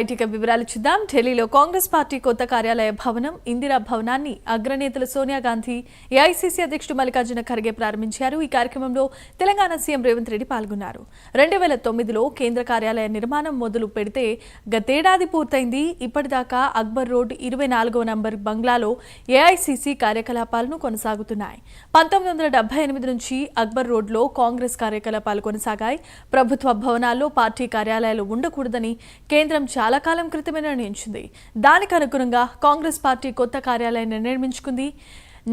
ఐటీక వివరాలు చూద్దాం. ఢిల్లీలో కాంగ్రెస్ పార్టీ కొత్త కార్యాలయ భవనం ఇందిరా భవనాన్ని అగ్రనేతలు సోనియా గాంధీ, ఏఐసీసీ అధ్యక్షుడు మల్లికార్జున ఖర్గే ప్రారంభించారు. ఈ కార్యక్రమంలో తెలంగాణ సీఎం రేవంత్ రెడ్డి పాల్గొన్నారు. 2009లో కేంద్ర కార్యాలయ నిర్మాణం మొదలు పెడితే గతేడాది పూర్తయింది. ఇప్పటిదాకా అక్బర్ రోడ్ 24వ నంబర్ బంగ్లాలో ఏఐసీసీ కార్యకలాపాలను కొనసాగుతున్నాయి. 1978 నుంచి అక్బర్ రోడ్లో కాంగ్రెస్ కార్యకలాపాలు కొనసాగాయి. ప్రభుత్వ భవనాల్లో పార్టీ కార్యాలయాలు ఉండకూడదని కేంద్రం చాలా కాలం క్రితమే నిర్ణయించింది. దానికి అనుగుణంగా కాంగ్రెస్ పార్టీ కొత్త కార్యాలయాన్ని నిర్మించుకుంది.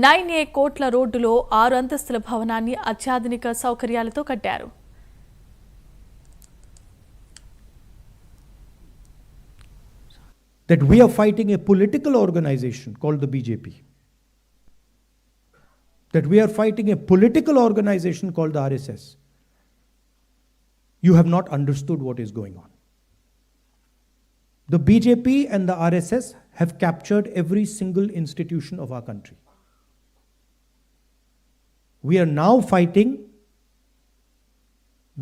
9A కోట్ల రోడ్డులో 6 అంతస్తుల భవనాన్ని అత్యాధునిక సౌకర్యాలతో కట్టారు. That we are fighting a political organization called the BJP. That we are fighting a political organization called the RSS. You have not understood what is going on. The BJP and the RSS have captured every single institution of our country. We are now fighting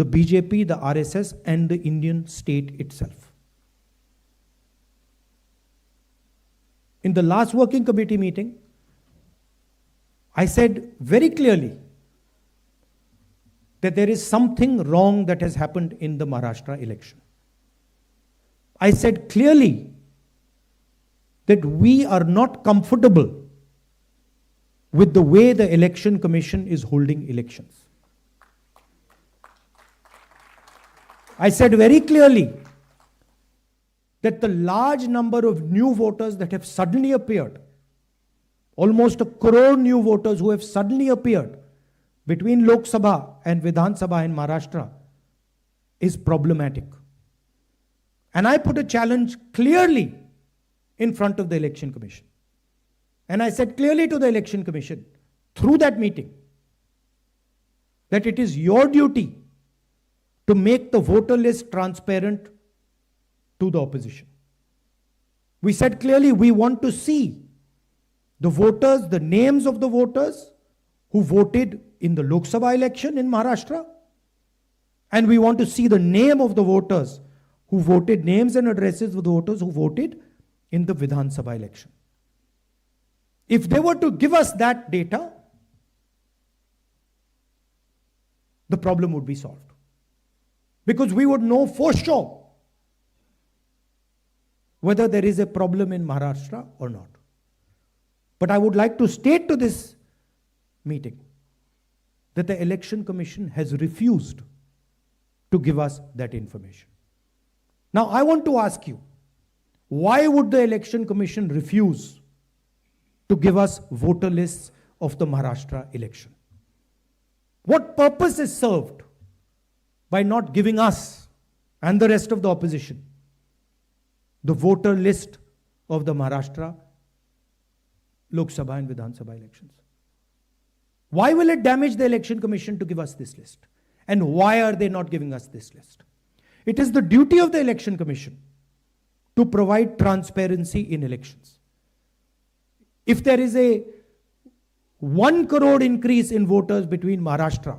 the BJP, the RSS, and the Indian state itself. In the last working committee meeting, I said very clearly that there is something wrong that has happened in the Maharashtra election. I said clearly that we are not comfortable with the way the Election Commission is holding elections. I said very clearly that the large number of new voters that have suddenly appeared, almost 1 crore new voters who have suddenly appeared between Lok Sabha and Vidhan Sabha in Maharashtra, is problematic. And I put a challenge clearly in front of the Election Commission. And I said clearly to the Election Commission through that meeting that it is your duty to make the voter list transparent to the opposition. We said clearly we want to see the voters, the names of the voters who voted in the Lok Sabha election in Maharashtra, and we want to see the name of the voters who voted, names and addresses of the voters who voted in the Vidhan Sabha election. If they were to give us that data, the problem would be solved. Because we would know for sure whether there is a problem in Maharashtra or not. But I would like to state to this meeting that the Election Commission has refused to give us that information. Now, I want to ask you, why would the Election Commission refuse to give us voter lists of the Maharashtra election? What purpose is served by not giving us and the rest of the opposition the voter list of the Maharashtra Lok Sabha and Vidhan Sabha elections? Why will it damage the Election Commission to give us this list? And why are they not giving us this list? It is the duty of the Election Commission to provide transparency in elections. If there is a 1 crore increase in voters between Maharashtra,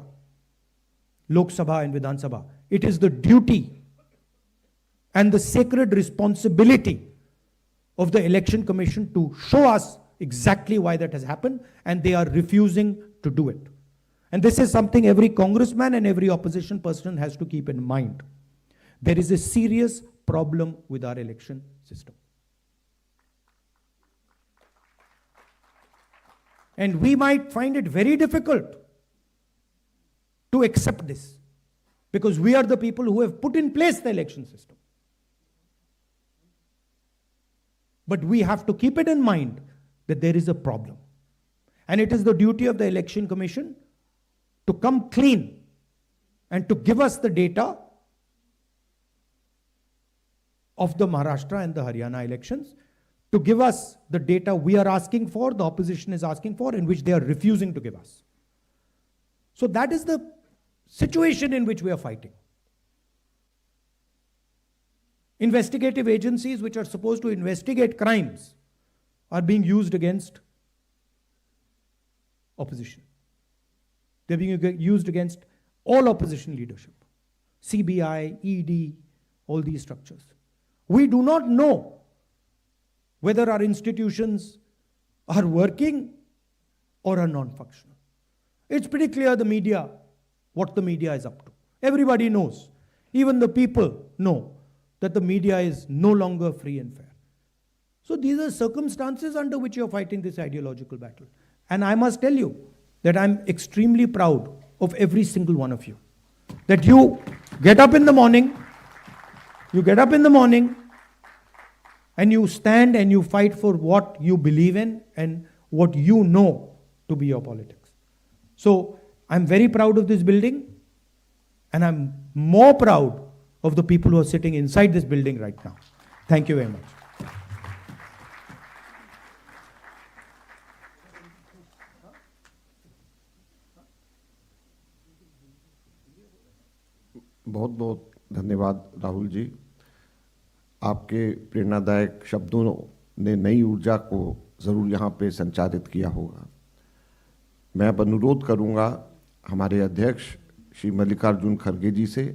Lok Sabha and Vidhan Sabha, it is the duty and the sacred responsibility of the Election Commission to show us exactly why that has happened, and they are refusing to do it. And this is something every congressman and every opposition person has to keep in mind. There is a serious problem with our election system. And we might find it very difficult to accept this, because we are the people who have put in place the election system. But we have to keep it in mind that there is a problem. And it is the duty of the Election Commission to come clean and to give us the data of the Maharashtra and the Haryana elections, to give us the data we are asking for, the opposition is asking for, in which they are refusing to give us. So that is the situation in which we are fighting. Investigative agencies which are supposed to investigate crimes are being used against opposition. They're being used against all opposition leadership. CBI, ED, all these structures. We do not know whether our institutions are working or are non-functional. It's pretty clear the media, what the media is up to. Everybody knows. Even the people know that the media is no longer free and fair. So these are circumstances under which you're fighting this ideological battle. And I must tell you that I'm extremely proud of every single one of you. That you get up in the morning, and you stand and you fight for what you believe in and what you know to be your politics. So I'm very proud of this building, and I'm more proud of the people who are sitting inside this building right now. Thank you very much. बहुत बहुत धन्यवाद राहुल जी। आपके प्रेरणादायक शब्दों ने नई ऊर्जा को ज़रूर यहाँ पे संचारित किया होगा। मैं अब अनुरोध करूँगा हमारे अध्यक्ष श्री मल्लिकार्जुन खड़गे जी से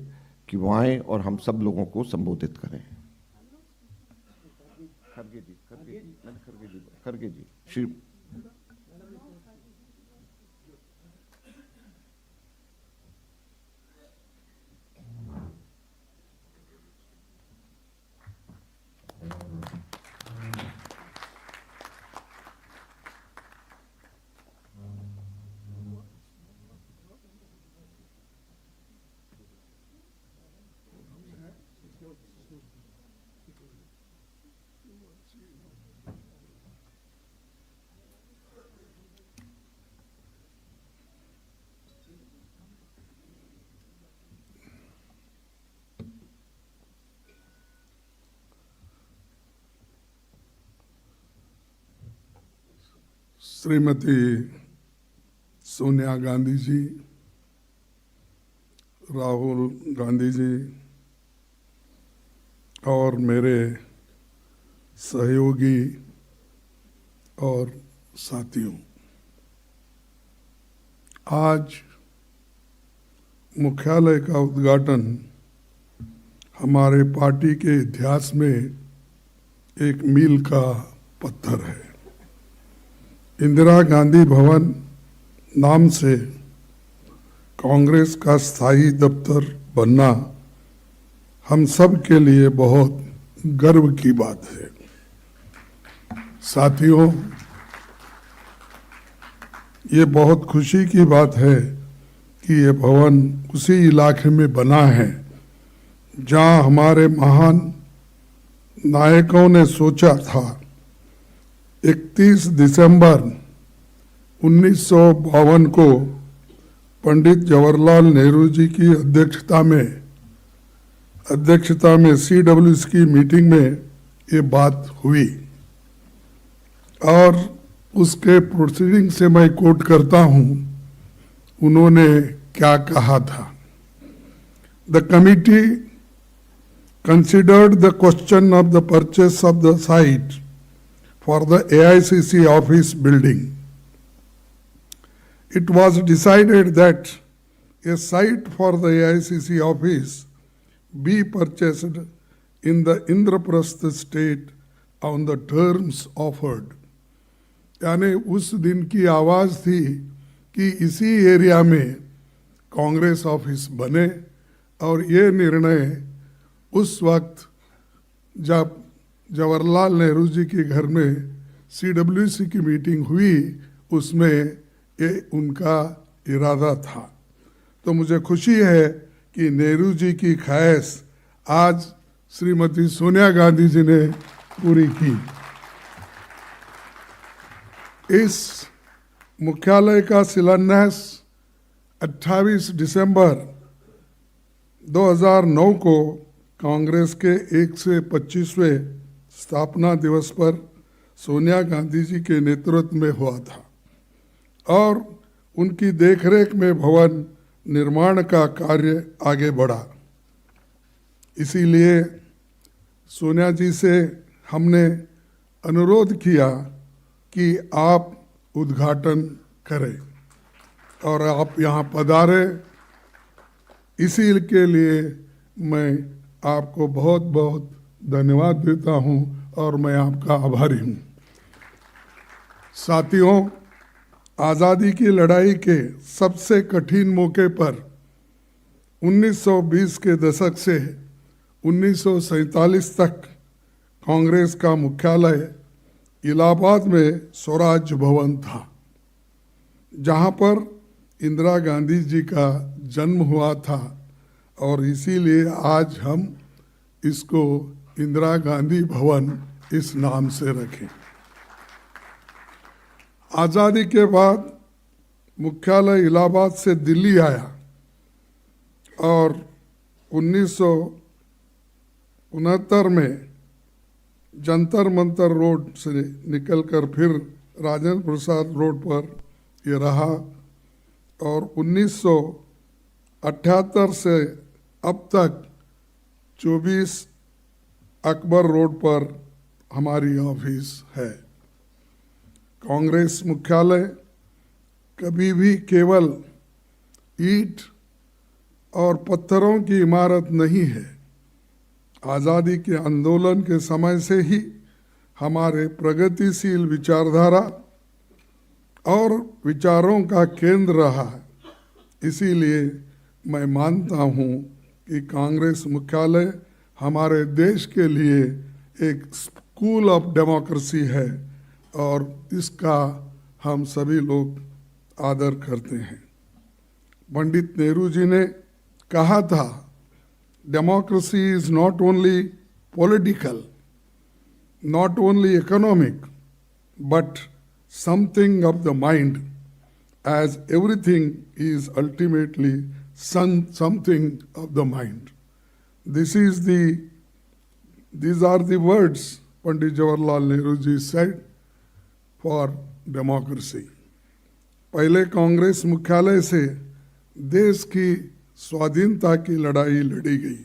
कि वो आएँ और हम सब लोगों को संबोधित करें। खड़गे जी श्री श्रीमती सोनिया गांधी जी, राहुल गांधी जी और मेरे सहयोगी और साथियों, आज मुख्यालय का उद्घाटन हमारे पार्टी के इतिहास में एक मील का पत्थर है। इंदिरा गांधी भवन नाम से कांग्रेस का स्थायी दफ्तर बनना हम सब के लिए बहुत गर्व की बात है। साथियों, ये बहुत खुशी की बात है कि ये भवन उसी इलाके में बना है जहां हमारे महान नायकों ने सोचा था 31 दिसंबर 1952 को पंडित जवाहरलाल नेहरू जी की अध्यक्षता में CWC की मीटिंग में ये बात हुई और उसके प्रोसीडिंग से मैं कोट करता हूं, उन्होंने क्या कहा था। The committee considered the question of the purchase of the site for the AICC office building. It was decided that a site for the AICC office be purchased in the Indraprastha state on the terms offered. यानी उस दिन की आवाज़ थी कि इसी area में Congress office बने और ये निर्णय उस वक्त जब जवाहरलाल नेहरू जी के घर में CWC की मीटिंग हुई, उसमें ये उनका इरादा था। तो मुझे खुशी है कि नेहरू जी की ख्वाहिश आज श्रीमती सोनिया गांधी जी ने पूरी की। इस मुख्यालय का शिलान्यास 28 दिसंबर 2009 को कांग्रेस के 125वें स्थापना दिवस पर सोनिया गांधी जी के नेतृत्व में हुआ था और उनकी देखरेख में भवन निर्माण का कार्य आगे बढ़ा। इसीलिए सोनिया जी से हमने अनुरोध किया कि आप उद्घाटन करें और आप यहाँ पधारे। इसी के लिए मैं आपको बहुत बहुत धन्यवाद देता हूं और मैं आपका आभारी हूं। साथियों, आज़ादी की लड़ाई के सबसे कठिन मौके पर 1920 के दशक से 1947 तक कांग्रेस का मुख्यालय इलाहाबाद में स्वराज भवन था, जहां पर इंदिरा गांधी जी का जन्म हुआ था और इसीलिए आज हम इसको इंदिरा गांधी भवन इस नाम से रखें। आज़ादी के बाद मुख्यालय इलाहाबाद से दिल्ली आया और 1969 में जंतर मंतर रोड से निकलकर फिर राजेंद्र प्रसाद रोड पर ये रहा और 1978 से अब तक 24 अकबर रोड पर हमारी ऑफिस है। कांग्रेस मुख्यालय कभी भी केवल ईंट और पत्थरों की इमारत नहीं है। आज़ादी के आंदोलन के समय से ही हमारे प्रगतिशील विचारधारा और विचारों का केंद्र रहा है। इसीलिए मैं मानता हूं कि कांग्रेस मुख्यालय हमारे देश के लिए एक स्कूल ऑफ डेमोक्रेसी है और इसका हम सभी लोग आदर करते हैं। पंडित नेहरू जी ने कहा था, democracy is not only political, not only economic, but something of the mind, as everything is ultimately something of the mind. These are the words Pandit Jawaharlal Nehru ji said for democracy. पहले कांग्रेस मुख्यालय से देश की स्वाधीनता की लड़ाई लड़ी गई,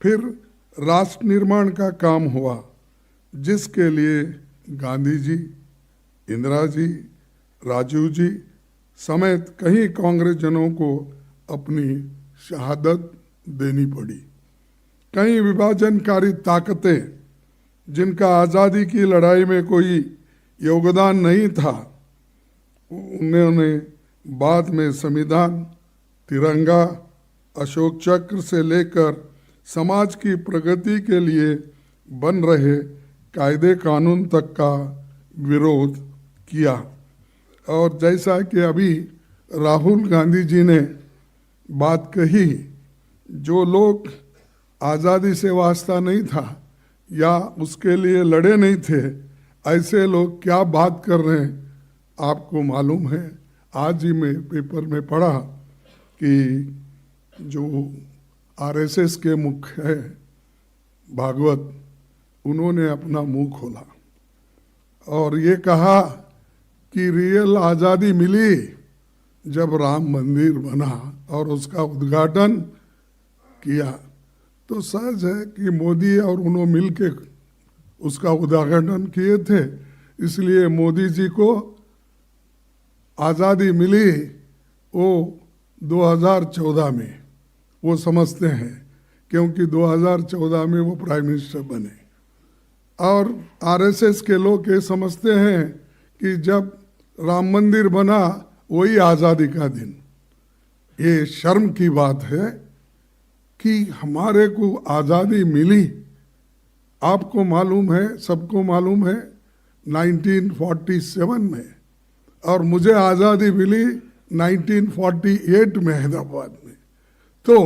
फिर राष्ट्र निर्माण का काम हुआ, जिसके लिए गांधी जी, इंदिरा जी, राजीव जी समेत कई कांग्रेस जनों को अपनी शहादत देनी पड़ी। कई विभाजनकारी ताकतें जिनका आज़ादी की लड़ाई में कोई योगदान नहीं था, उन्होंने बाद में संविधान, तिरंगा, अशोक चक्र से लेकर समाज की प्रगति के लिए बन रहे कायदे कानून तक का विरोध किया। और जैसा कि अभी राहुल गांधी जी ने बात कही, जो लोग आज़ादी से वास्ता नहीं था या उसके लिए लड़े नहीं थे, ऐसे लोग क्या बात कर रहे हैं आपको मालूम है। आज ही मैं पेपर में पढ़ा कि जो आरएसएस के मुख्य है भागवत, उन्होंने अपना मुंह खोला और ये कहा कि रियल आज़ादी मिली जब राम मंदिर बना और उसका उद्घाटन किया। तो सहज है कि मोदी और उन्होंने मिल के उसका उद्घाटन किए थे, इसलिए मोदी जी को आज़ादी मिली वो 2014 में, वो समझते हैं, क्योंकि 2014 में वो प्राइम मिनिस्टर बने। और आरएसएस के लोग ये समझते हैं कि जब राम मंदिर बना वही आज़ादी का दिन। ये शर्म की बात है कि हमारे को आज़ादी मिली, आपको मालूम है, सबको मालूम है, 1947 में, और मुझे आज़ादी मिली 1948 में हैदराबाद में। तो